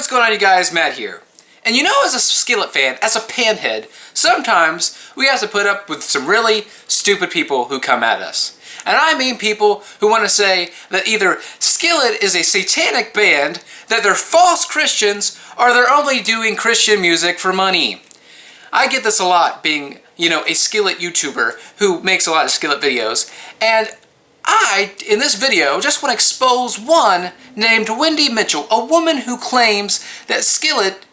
what's going on, you guys? Matt here. And you know, as a Skillet fan, as a panhead, sometimes we have to put up with some really stupid people who come at us. And I mean people who want to say that either Skillet is a satanic band, that they're false Christians, or they're only doing Christian music for money. I get this a lot, being, you know, a Skillet YouTuber who makes a lot of Skillet videos. And I, in this video, just want to expose one named Wendy Michelle, a woman who claims that Skillet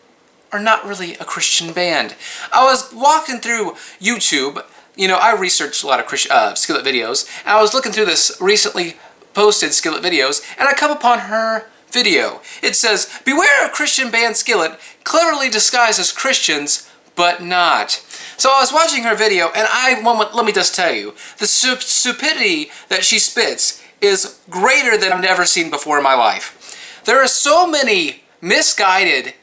are not really a Christian band. I was walking through YouTube. You know, I researched a lot of Skillet videos, and I was looking through this recently posted Skillet videos, and I come upon her video. It says, "Beware of Christian band Skillet, cleverly disguised as Christians, but not." So I was watching her video, and let me just tell you, the stupidity that she spits is greater than I've never seen before in my life. There are so many misguided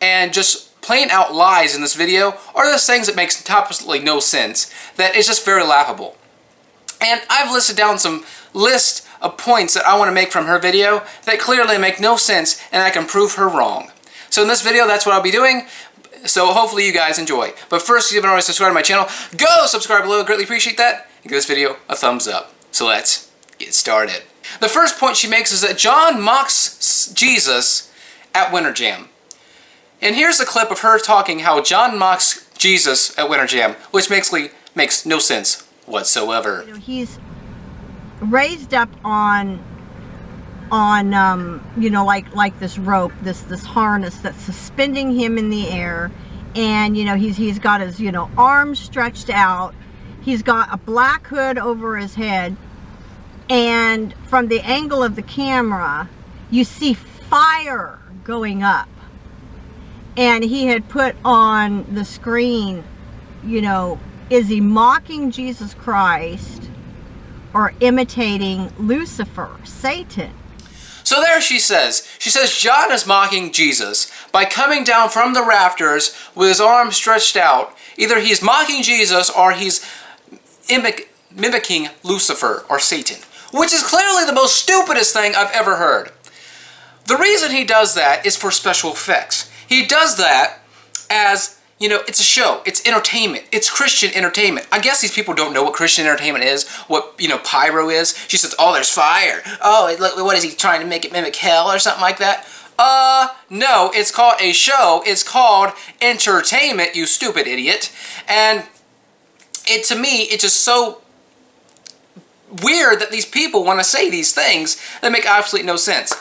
and just plain out lies in this video, or those things that makes absolutely no sense, that is just very laughable. And I've listed down some list of points that I want to make from her video that clearly make no sense, and I can prove her wrong. So in this video, that's what I'll be doing. So hopefully you guys enjoy. But first, if you haven't already subscribed to my channel, go subscribe below. I greatly appreciate that. And give this video a thumbs up. So let's get started. The first point she makes is that John mocks Jesus at Winter Jam. And here's a clip of her talking how John mocks Jesus at Winter Jam, which makes no sense whatsoever. You know, he's raised up on you know, like this rope, this harness that's suspending him in the air, and you know, he's got his, you know, arms stretched out. He's got a black hood over his head, and from the angle of the camera, you see fire going up. And he had put on the screen, you know, is he mocking Jesus Christ or imitating Lucifer, Satan? So there she says John is mocking Jesus by coming down from the rafters with his arms stretched out. Either he's mocking Jesus or he's mimicking Lucifer or Satan, which is clearly the most stupidest thing I've ever heard. The reason he does that is for special effects. He does that as, you know, it's a show, it's entertainment, it's Christian entertainment. I guess these people don't know what Christian entertainment is, what, you know, pyro is. She says, oh, there's fire. Oh, look, what is he trying to make it mimic hell or something like that? No, it's called a show. It's called entertainment, you stupid idiot. And to me, it's just so weird that these people want to say these things that make absolutely no sense.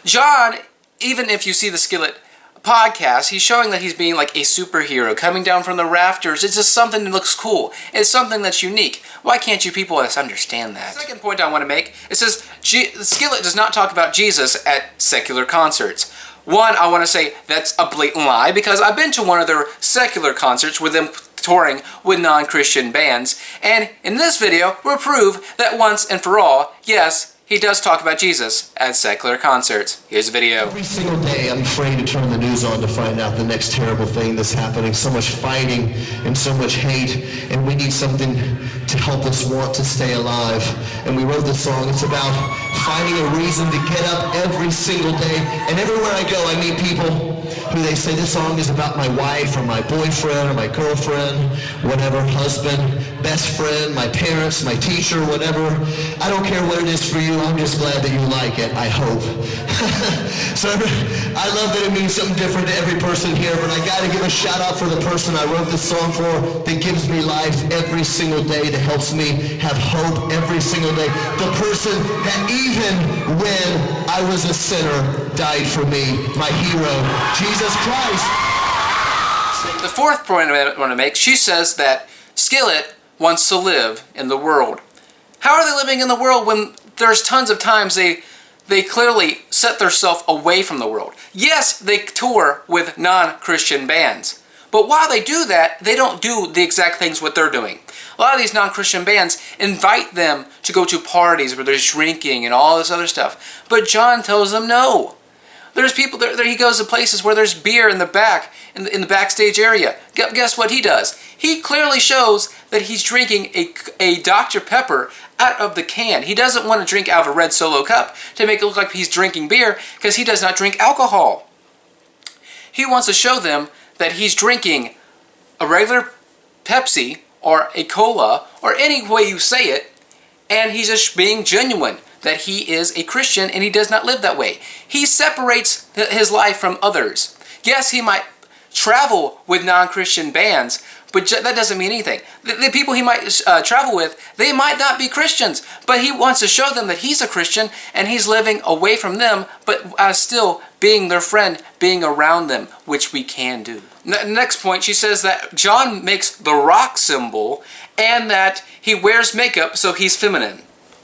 John, even if you see the Skillet podcast, he's showing that he's being like a superhero, coming down from the rafters. It's just something that looks cool. It's something that's unique. Why can't you people understand that? The second point I want to make, it says Skillet does not talk about Jesus at secular concerts. One, I want to say that's a blatant lie, because I've been to one of their secular concerts with them touring with non-Christian bands, and in this video we'll prove that once and for all, yes, he does talk about Jesus at secular concerts. Here's the video. Every single day I'm afraid to turn the news on to find out the next terrible thing that's happening. So much fighting and so much hate, and we need something to help us want to stay alive. And we wrote this song. It's about finding a reason to get up every single day. And everywhere I go, I meet people who they say this song is about my wife or my boyfriend or my girlfriend, whatever, husband, best friend, my parents, my teacher, whatever. I don't care what it is for you. I'm just glad that you like it, I hope. So I love that it means something different to every person here, but I gotta give a shout out for the person I wrote this song for, that gives me life every single day, that helps me have hope every single day. The person that even when I was a sinner died for me, my hero, Jesus Christ. The fourth point I want to make, she says that Skillet wants to live in the world. How are they living in the world when there's tons of times they clearly set themselves away from the world? Yes, they tour with non-Christian bands, but while they do that, they don't do the exact things what they're doing. A lot of these non-Christian bands invite them to go to parties where there's drinking and all this other stuff, but John tells them no. There's people there. He goes to places where there's beer in the back, in the backstage area. Guess what he does? He clearly shows that he's drinking a Dr. Pepper out of the can. He doesn't want to drink out of a red Solo cup to make it look like he's drinking beer, because he does not drink alcohol. he wants to show them that he's drinking a regular Pepsi or a cola or any way you say it, and he's just being genuine that he is a Christian and he does not live that way. He separates his life from others. Yes, he might travel with non-Christian bands, but that doesn't mean anything. The people he might travel with, they might not be Christians, but he wants to show them that he's a Christian and he's living away from them, but still being their friend, being around them, which we can do. Next point, she says that John makes the rock symbol and that he wears makeup so he's feminine.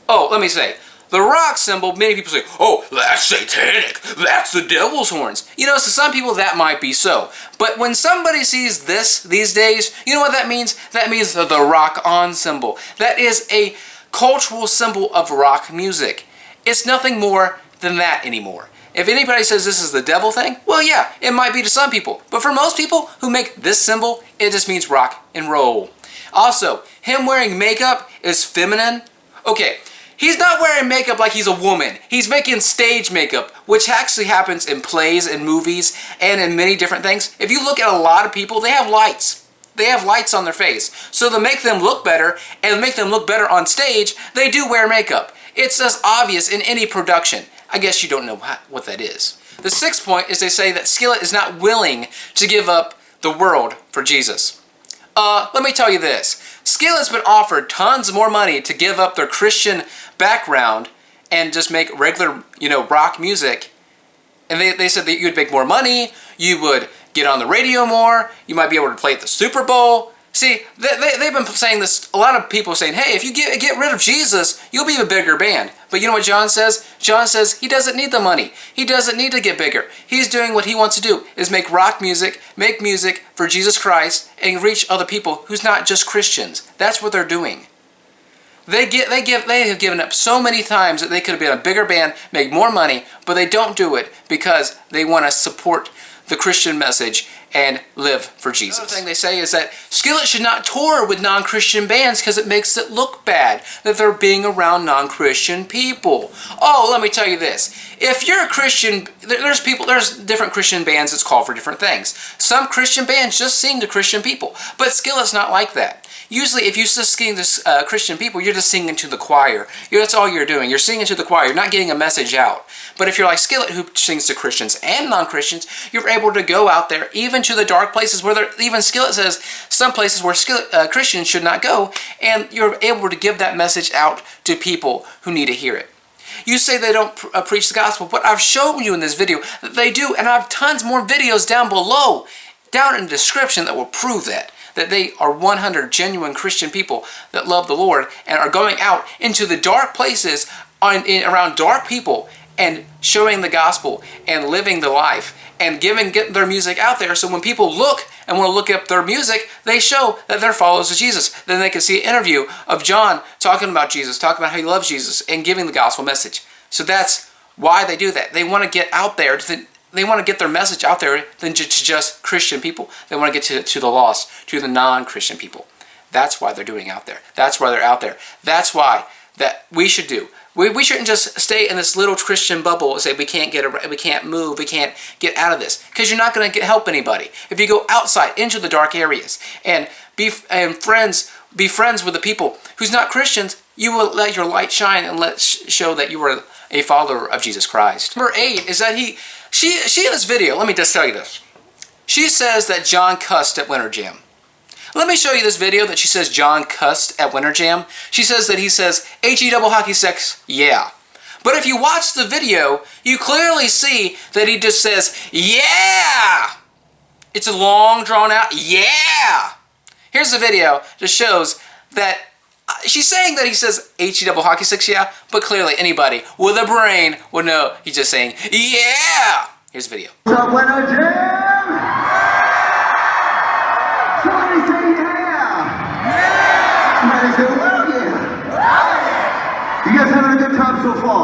Oh, let me say, the rock symbol, many people say, oh, that's satanic, that's the devil's horns. You know, to some people that might be so. But when somebody sees this these days, you know what that means? That means the rock on symbol. That is a cultural symbol of rock music. It's nothing more than that anymore. If anybody says this is the devil thing, well, yeah, it might be to some people. But for most people who make this symbol, it just means rock and roll. Also, him wearing makeup is feminine. Okay. He's not wearing makeup like he's a woman. He's making stage makeup, which actually happens in plays and movies and in many different things. If you look at a lot of people, they have lights. They have lights on their face. So to make them look better and make them look better on stage, they do wear makeup. It's just obvious in any production. I guess you don't know what that is. The sixth point is they say that Skillet is not willing to give up the world for Jesus. Let me tell you this. Skillet's been offered tons more money to give up their Christian background and just make regular, rock music. And they said that you would make more money, you would get on the radio more, you might be able to play at the Super Bowl. See, they've been saying this, a lot of people saying, hey, if you get rid of Jesus, you'll be a bigger band. But you know what John says? John says he doesn't need the money. He doesn't need to get bigger. He's doing what he wants to do, is make rock music, make music for Jesus Christ, and reach other people who's not just Christians. That's what they're doing. They have given up so many times that they could have been a bigger band, make more money, but they don't do it because they want to support the Christian message and live for Jesus. Another thing they say is that Skillet should not tour with non-Christian bands because it makes it look bad that they're being around non-Christian people. Oh, let me tell you this. If you're a Christian, there's different Christian bands that's called for different things. Some Christian bands just sing to Christian people, but Skillet's not like that. Usually, if you just sing to Christian people, you're just singing to the choir. That's all you're doing. You're singing to the choir. You're not getting a message out. But if you're like Skillet, who sings to Christians and non-Christians, you're able to go out there, even to the dark places where even Skillet says some places where Christians should not go, and you're able to give that message out to people who need to hear it. You say they don't preach the gospel, but I've shown you in this video that they do, and I have tons more videos down below, down in the description, that will prove that they are 100 genuine Christian people that love the Lord and are going out into the dark places around dark people and showing the gospel and living the life and getting their music out there, so when people look and want to look up their music, they show that they're followers of Jesus. Then they can see an interview of John talking about Jesus, talking about how he loves Jesus, and giving the gospel message. So that's why they do that. They want to get out there. They want to get their message out there than to just Christian people. They want to get to the lost, to the non-Christian people. That's why they're doing out there. That's why they're out there. That's why that we should do. We shouldn't just stay in this little Christian bubble and say we can't move, we can't get out of this, because you're not going to help anybody. If you go outside into the dark areas and be friends with the people who's not Christians, you will let your light shine and show that you are a follower of Jesus Christ. Number 8 is that she in this video, let me just tell you this. She says that John cussed at Winter Jam. Let me show you this video that she says John cussed at Winter Jam. She says that he says, H-E double hockey sex, yeah. But if you watch the video, you clearly see that he just says, yeah! It's a long, drawn out, yeah! Here's the video that shows that she's saying that he says H-E double hockey sex, yeah, but clearly anybody with a brain would know he's just saying, yeah! Here's the video. What's up, Winter Jam? Somebody say yeah! Yeah! Somebody say well yeah! Well yeah! You guys having a good time so far?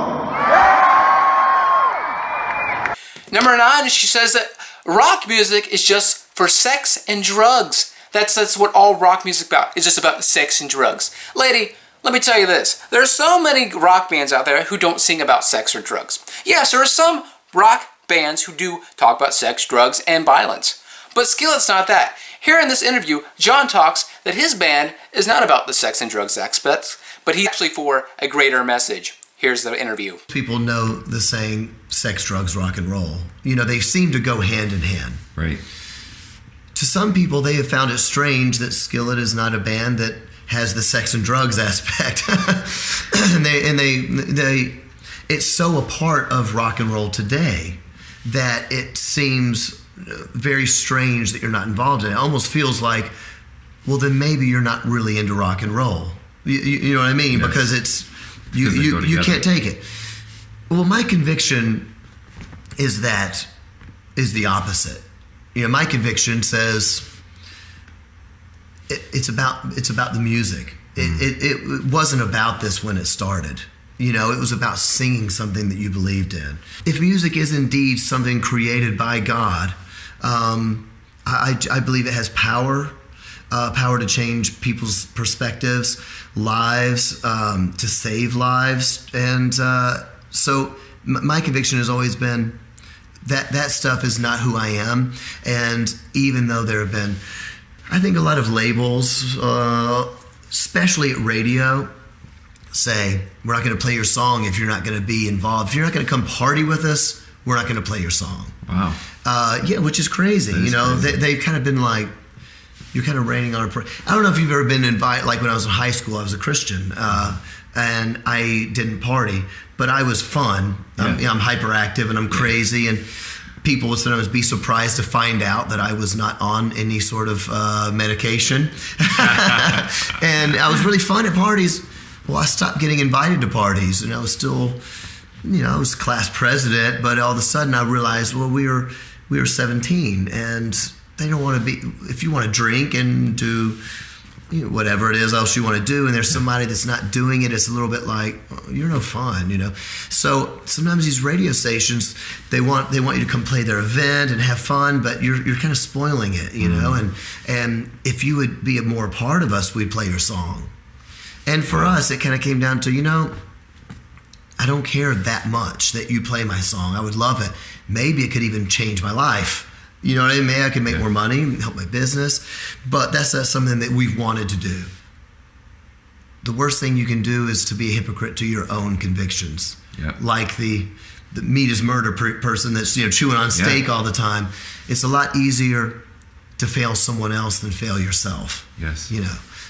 Yeah! Number 9, she says that rock music is just for sex and drugs. That's what all rock music about. It's just about sex and drugs. Lady, let me tell you this. There are so many rock bands out there who don't sing about sex or drugs. Yes, there are some rock bands who do talk about sex, drugs, and violence. But Skillet's not that. Here in this interview, John talks that his band is not about the sex and drugs aspects, but he's actually for a greater message. Here's the interview. People know the saying, sex, drugs, rock and roll. You know, they seem to go hand in hand. Right. To some people, they have found it strange that Skillet is not a band that has the sex and drugs aspect. and it's so a part of rock and roll today that it seems very strange that you're not involved in it. It almost feels like, well, then maybe you're not really into rock and roll. You know what I mean? Yes. Because it's you can't take it. Well, my conviction is the opposite. You know, my conviction says it's about the music. It wasn't about this when it started. You know, it was about singing something that you believed in. If music is indeed something created by God, I believe it has power to change people's perspectives, lives, to save lives. And so my conviction has always been that stuff is not who I am. And even though there have been, I think, a lot of labels, especially at radio, say, we're not going to play your song if you're not going to be involved. If you're not going to come party with us, we're not going to play your song. Wow. Yeah, which is crazy. That is crazy. They've kind of been like, you're kind of raining on a parade. I don't know if you've ever been invited, like when I was in high school, I was a Christian, and I didn't party, but I was fun. I'm hyperactive and I'm crazy, and people would sometimes be surprised to find out that I was not on any sort of medication. And I was really fun at parties. Well, I stopped getting invited to parties, and I was still, I was class president, but all of a sudden I realized, well, we were 17, and they don't want to be, if you want to drink and do whatever it is else you want to do, and there's somebody that's not doing it, it's a little bit like, oh, you're no fun, So sometimes these radio stations, they want you to come play their event and have fun, but you're kind of spoiling it, and if you would be more a part of us, we'd play your song. And for us, it kind of came down to, I don't care that much that you play my song. I would love it. Maybe it could even change my life. You know what I mean? Maybe I could make more money, help my business. But that's not something that we've wanted to do. The worst thing you can do is to be a hypocrite to your own convictions. Yep. Like the meat is murder person that's chewing on steak all the time. It's a lot easier to fail someone else than fail yourself. Yes.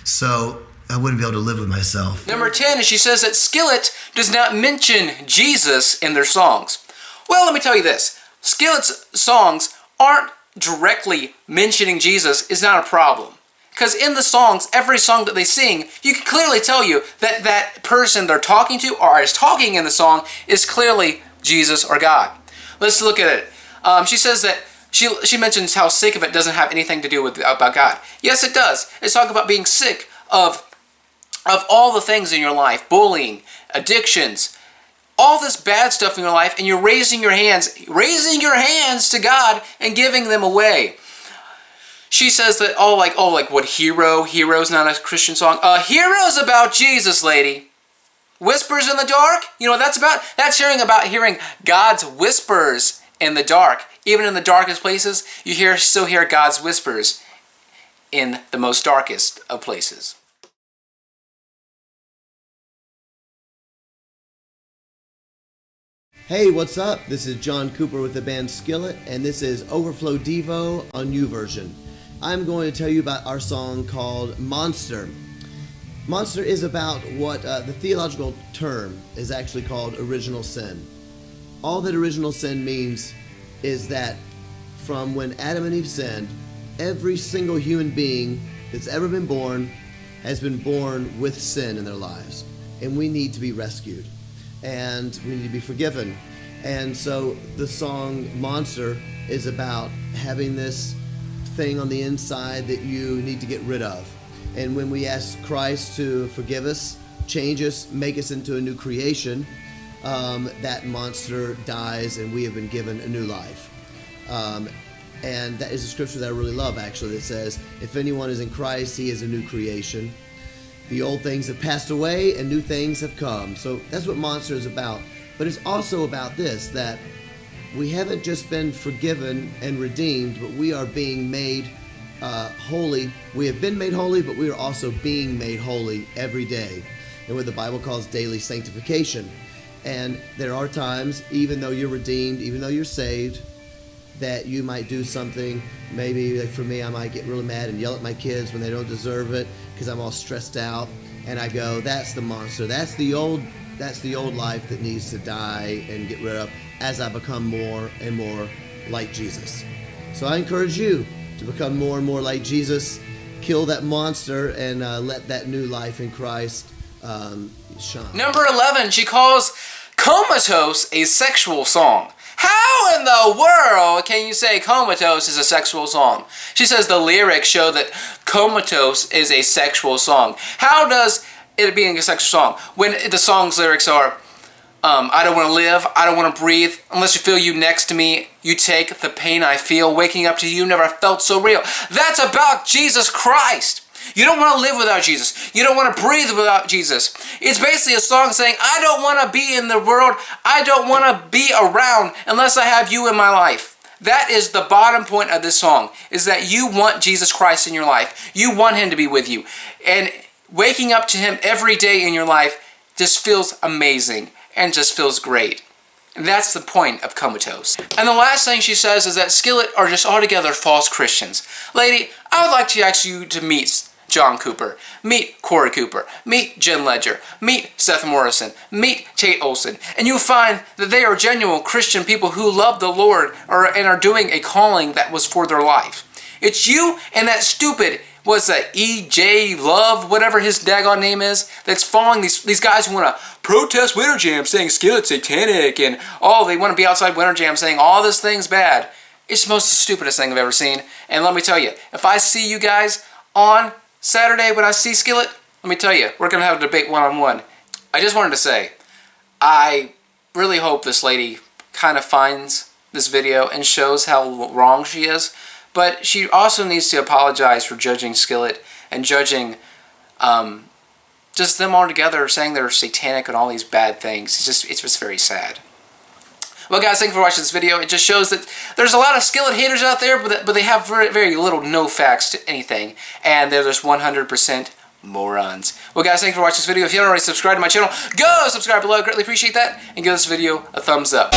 So I wouldn't be able to live with myself. Number 10, she says that Skillet does not mention Jesus in their songs. Well, let me tell you this. Skillet's songs aren't directly mentioning Jesus is not a problem. Because in the songs, every song that they sing, you can clearly tell you that that person they're talking to or is talking in the song is clearly Jesus or God. Let's look at it. She says that she mentions how sick of it doesn't have anything to do with about God. Yes, it does. It's talking about being sick of all the things in your life, bullying, addictions, all this bad stuff in your life, and you're raising your hands to God and giving them away. She says that, what Hero's not a Christian song. Hero's about Jesus, lady. Whispers in the dark? You know what that's about? That's hearing God's whispers in the dark. Even in the darkest places, you still hear God's whispers in the most darkest of places. Hey, what's up? This is John Cooper with the band Skillet, and this is Overflow Devo on YouVersion. I'm going to tell you about our song called Monster. Monster is about what the theological term is actually called original sin. All that original sin means is that from when Adam and Eve sinned, every single human being that's ever been born has been born with sin in their lives. And we need to be rescued. And we need to be forgiven. And so the song Monster is about having this thing on the inside that you need to get rid of. And when we ask Christ to forgive us, change us, make us into a new creation, that monster dies and we have been given a new life. And that is a scripture that I really love, actually, that says, if anyone is in Christ, he is a new creation. The old things have passed away and new things have come. So that's what Monster is about. But it's also about this, that we haven't just been forgiven and redeemed, but we are being made holy. We have been made holy, but we are also being made holy every day, and what the Bible calls daily sanctification. And there are times, even though you're redeemed, even though you're saved, that you might do something. Maybe, like for me, I might get really mad and yell at my kids when they don't deserve it because I'm all stressed out, and I go, that's the monster. That's the old life that needs to die and get rid of as I become more and more like Jesus. So I encourage you to become more and more like Jesus, kill that monster, and let that new life in Christ shine. Number 11, she calls Comatose a sexual song. How in the world can you say Comatose is a sexual song? She says the lyrics show that Comatose is a sexual song. How does it being a sexual song when the song's lyrics are, I don't want to live, I don't want to breathe, unless you feel you next to me, you take the pain I feel, waking up to you never felt so real. That's about Jesus Christ. You don't want to live without Jesus. You don't want to breathe without Jesus. It's basically a song saying, I don't want to be in the world. I don't want to be around unless I have you in my life. That is the bottom point of this song, is that you want Jesus Christ in your life. You want him to be with you. And waking up to him every day in your life just feels amazing and just feels great. And that's the point of Comatose. And the last thing she says is that Skillet are just altogether false Christians. Lady, I would like to ask you to meet John Cooper, meet Corey Cooper, meet Jen Ledger, meet Seth Morrison, meet Tate Olson, and you'll find that they are genuine Christian people who love the Lord and are doing a calling that was for their life. It's you and that stupid, what's that, E.J. Love, whatever his daggone name is, that's following these guys who want to protest Winter Jam saying Skillet's satanic and they want to be outside Winter Jam saying all this thing's bad. It's the most stupidest thing I've ever seen. And let me tell you, if I see you guys on Saturday when I see Skillet, let me tell you, we're going to have a debate one-on-one. I just wanted to say, I really hope this lady kind of finds this video and shows how wrong she is, but she also needs to apologize for judging Skillet and judging just them all together, saying they're satanic and all these bad things. It's just very sad. Well, guys, thank you for watching this video. It just shows that there's a lot of Skillet haters out there, but they have very, very little, no facts to anything, and they're just 100% morons. Well, guys, thank you for watching this video. If you haven't already subscribed to my channel, go subscribe below. I greatly appreciate that, and give this video a thumbs up.